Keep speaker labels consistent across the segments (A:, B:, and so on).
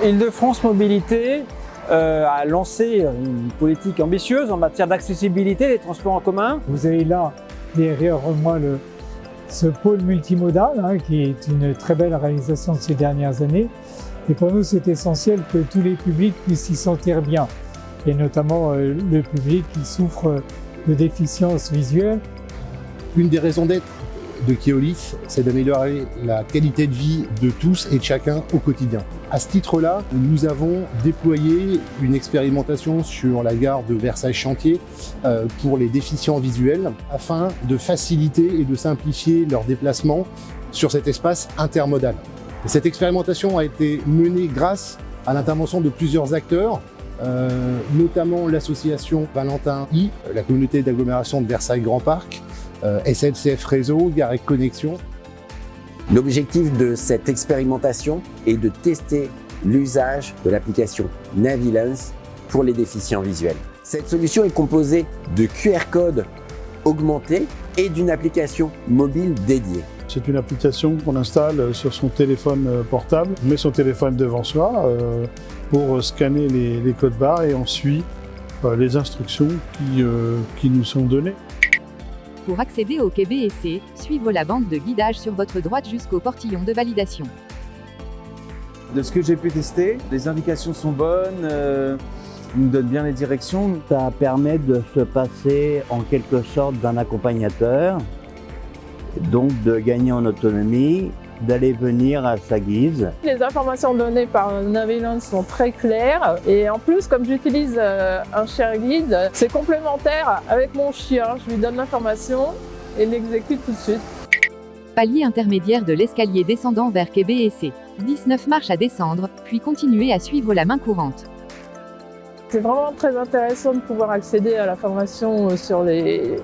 A: Île-de-France Mobilité a lancé une politique ambitieuse en matière d'accessibilité des transports en commun.
B: Vous avez là derrière moi ce pôle multimodal qui est une très belle réalisation de ces dernières années. Et pour nous, c'est essentiel que tous les publics puissent s'y sentir bien, et notamment le public qui souffre de déficience visuelle.
C: Une des raisons d'être de Keolis, c'est d'améliorer la qualité de vie de tous et de chacun au quotidien. À ce titre-là, nous avons déployé une expérimentation sur la gare de Versailles-Chantier pour les déficients visuels afin de faciliter et de simplifier leur déplacement sur cet espace intermodal. Cette expérimentation a été menée grâce à l'intervention de plusieurs acteurs, notamment l'association Valentin I, la communauté d'agglomération de Versailles Grand Parc, SNCF Réseau, Garec Connexion.
D: L'objectif de cette expérimentation est de tester l'usage de l'application Navilance pour les déficients visuels. Cette solution est composée de QR codes augmentés et d'une application mobile dédiée.
E: C'est une application qu'on installe sur son téléphone portable. On met son téléphone devant soi pour scanner les codes barres et on suit les instructions qui nous sont données.
F: Pour accéder au quai BEC, suivre la bande de guidage sur votre droite jusqu'au portillon de validation.
A: De ce que j'ai pu tester, les indications sont bonnes, nous donnent bien les directions.
G: Ça permet de se passer en quelque sorte d'un accompagnateur, donc de gagner en autonomie, d'aller venir à sa guise.
H: Les informations données par Navilance sont très claires et en plus, comme j'utilise un chien guide, c'est complémentaire avec mon chien. Je lui donne l'information et il l'exécute tout de suite.
F: Palier intermédiaire de l'escalier descendant vers quai BEC. 19 marches à descendre, puis continuer à suivre la main courante.
H: C'est vraiment très intéressant de pouvoir accéder à la formation sur les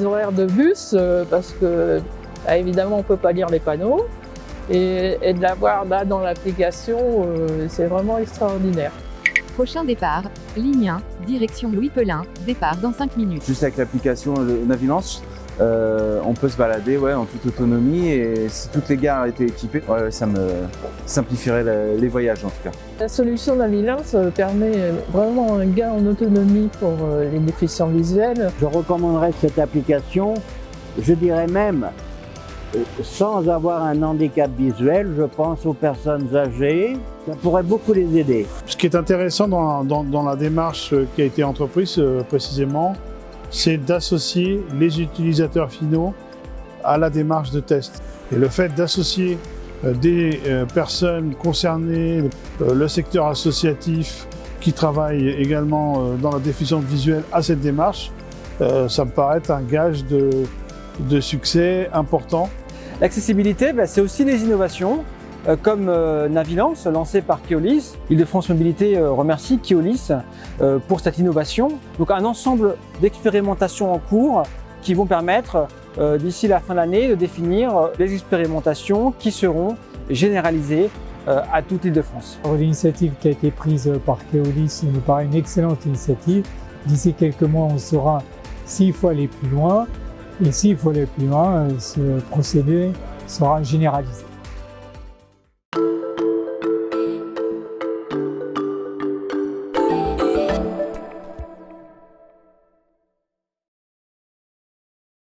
H: horaires de bus parce que évidemment on ne peut pas lire les panneaux. Et de l'avoir là dans l'application, c'est vraiment extraordinaire.
F: Prochain départ, ligne 1, direction Louis Pelin, départ dans 5 minutes.
A: Juste avec l'application Navilance, on peut se balader en toute autonomie et si toutes les gares étaient équipées, ça me simplifierait les voyages en tout cas.
H: La solution Navilance permet vraiment un gain en autonomie pour les déficients visuels.
G: Je recommanderais cette application, je dirais même, sans avoir un handicap visuel, je pense aux personnes âgées, ça pourrait beaucoup les aider.
E: Ce qui est intéressant dans la démarche qui a été entreprise précisément, c'est d'associer les utilisateurs finaux à la démarche de test. Et le fait d'associer des personnes concernées, le secteur associatif qui travaille également dans la déficience visuelle à cette démarche, ça me paraît être un gage de succès important.
A: L'accessibilité, c'est aussi des innovations comme Navilance lancée par Keolis. Île-de-France Mobilité remercie Keolis pour cette innovation. Donc un ensemble d'expérimentations en cours qui vont permettre d'ici la fin de l'année de définir les expérimentations qui seront généralisées à toute l'Île-de-France.
B: L'initiative qui a été prise par Keolis nous paraît une excellente initiative. D'ici quelques mois, on saura s'il faut aller plus loin. Et s'il faut aller plus loin, ce procédé sera généralisé.